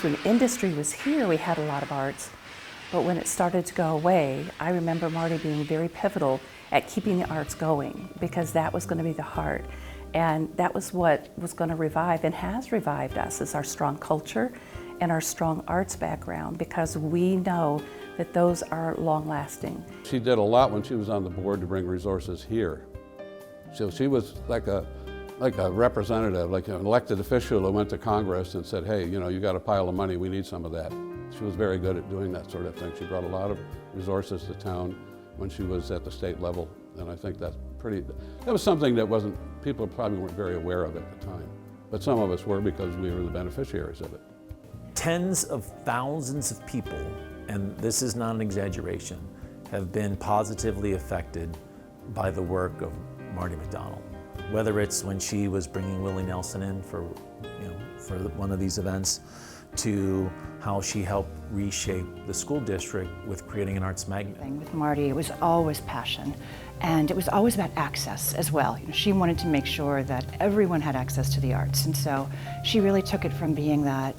when industry was here, we had a lot of arts. But when it started to go away, I remember Marty being very pivotal at keeping the arts going, because that was going to be the heart. And that was what was going to revive and has revived us, is our strong culture and our strong arts background, because we know that those are long-lasting. She did a lot when she was on the board to bring resources here. So she was like a representative, like an elected official who went to Congress and said, hey, you know, you got a pile of money, we need some of that. She was very good at doing that sort of thing. She brought a lot of resources to town when she was at the state level, and I think that was something that people probably weren't very aware of at the time. But some of us were, because we were the beneficiaries of it. Tens of thousands of people, and this is not an exaggeration, have been positively affected by the work of Marty MacDonell. Whether it's when she was bringing Willie Nelson in for one of these events, to how she helped reshape the school district with creating an arts magnet. With Marty, it was always passion, and it was always about access as well. You know, she wanted to make sure that everyone had access to the arts, and so she really took it from being that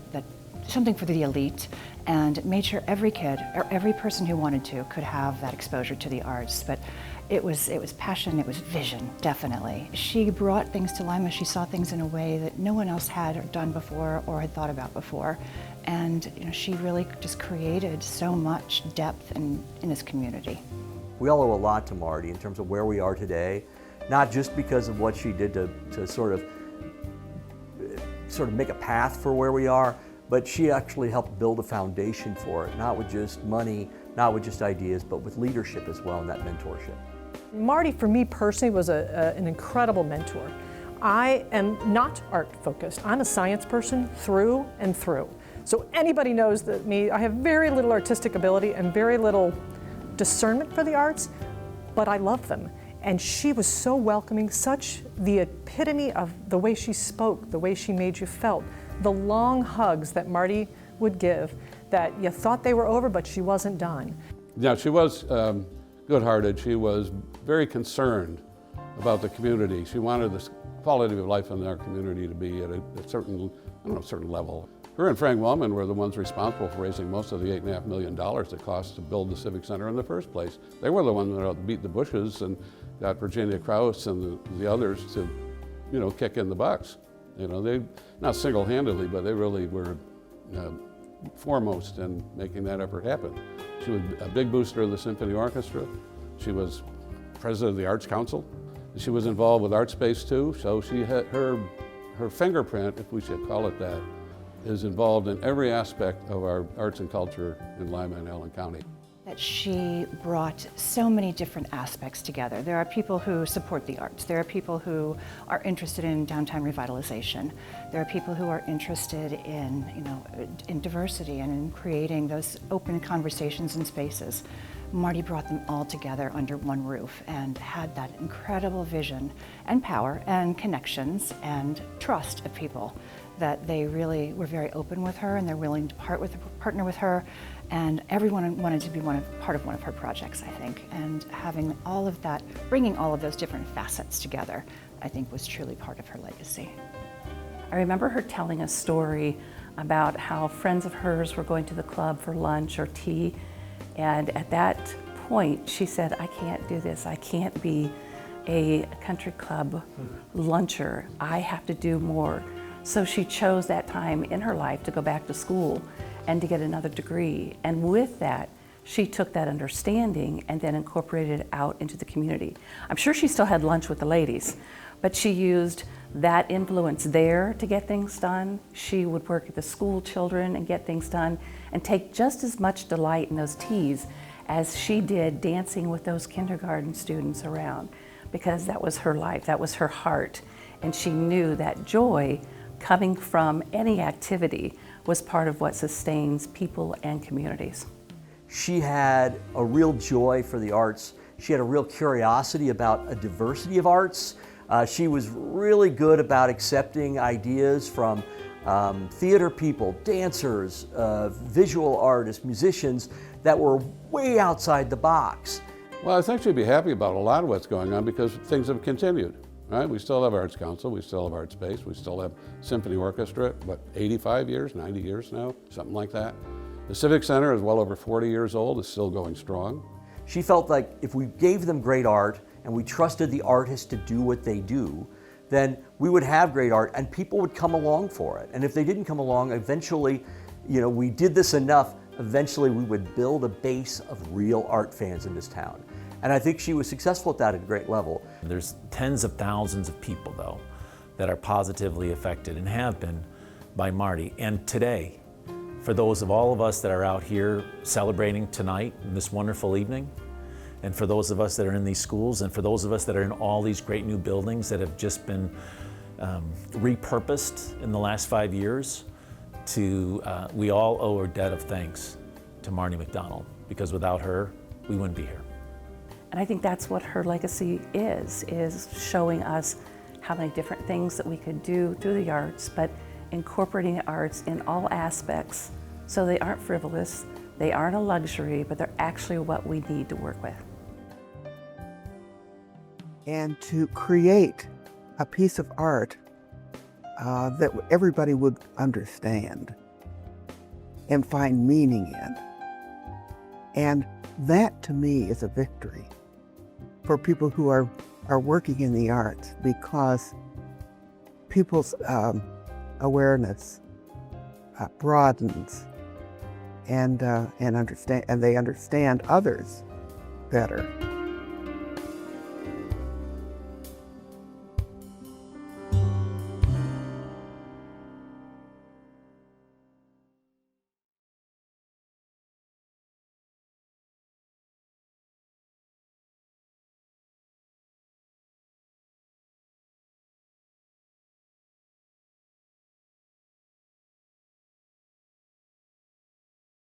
something for the elite, and made sure every kid, or every person who wanted to, could have that exposure to the arts. But it was passion, it was vision, definitely. She brought things to Lima. She saw things in a way that no one else had done before or had thought about before. And she really just created so much depth in this community. We all owe a lot to Marty in terms of where we are today, not just because of what she did to sort of make a path for where we are, but she actually helped build a foundation for it, not with just money, not with just ideas, but with leadership as well, and that mentorship. Marty, for me personally, was an incredible mentor. I am not art-focused. I'm a science person through and through. So anybody knows that I have very little artistic ability and very little discernment for the arts, but I love them. And she was so welcoming, such the epitome of the way she spoke, the way she made you felt, the long hugs that Marty would give, that you thought they were over, but she wasn't done. Yeah, she was good-hearted. She was very concerned about the community. She wanted the quality of life in our community to be at a certain level. Her and Frank Wellman were the ones responsible for raising most of the $8.5 million it cost to build the Civic Center in the first place. They were the ones that beat the bushes and got Virginia Krause and the others to, kick in the bucks. They, not single-handedly, but they really were foremost in making that effort happen. She was a big booster of the symphony orchestra. She was president of the Arts Council. She was involved with Art Space too, so she had her fingerprint, if we should call it that, is involved in every aspect of our arts and culture in Lima and Allen County. That she brought so many different aspects together. There are people who support the arts. There are people who are interested in downtown revitalization. There are people who are interested in diversity and in creating those open conversations and spaces. Marty brought them all together under one roof and had that incredible vision and power and connections and trust of people, that they really were very open with her and they're willing to partner with her, and everyone wanted to be part of one of her projects, I think. And having all of that, bringing all of those different facets together, I think was truly part of her legacy. I remember her telling a story about how friends of hers were going to the club for lunch or tea, and at that point she said, I can't do this, I can't be a country club luncher, I have to do more. So she chose that time in her life to go back to school and to get another degree. And with that, she took that understanding and then incorporated it out into the community. I'm sure she still had lunch with the ladies, but she used that influence there to get things done. She would work with the school children and get things done and take just as much delight in those teas as she did dancing with those kindergarten students around, because that was her life, that was her heart. And she knew that joy coming from any activity was part of what sustains people and communities. She had a real joy for the arts. She had a real curiosity about a diversity of arts. She was really good about accepting ideas from theater people, dancers, visual artists, musicians that were way outside the box. Well, I think she'd be happy about a lot of what's going on because things have continued. right? We still have Arts Council, we still have Art Space, we still have Symphony Orchestra, what, 85 years, 90 years now, something like that. The Civic Center is well over 40 years old, is still going strong. She felt like if we gave them great art and we trusted the artists to do what they do, then we would have great art and people would come along for it. And if they didn't come along, eventually, we did this enough, eventually we would build a base of real art fans in this town. And I think she was successful at that at a great level. There's tens of thousands of people, though, that are positively affected and have been by Marty. And today, for those of all of us that are out here celebrating tonight, in this wonderful evening, and for those of us that are in these schools, and for those of us that are in all these great new buildings that have just been repurposed in the last 5 years, we all owe a debt of thanks to Marty MacDonell, because without her, we wouldn't be here. And I think that's what her legacy is showing us how many different things that we could do through the arts, but incorporating arts in all aspects so they aren't frivolous, they aren't a luxury, but they're actually what we need to work with. And to create a piece of art that everybody would understand and find meaning in. And that, to me, is a victory for people who are working in the arts, because people's awareness broadens and they understand others better.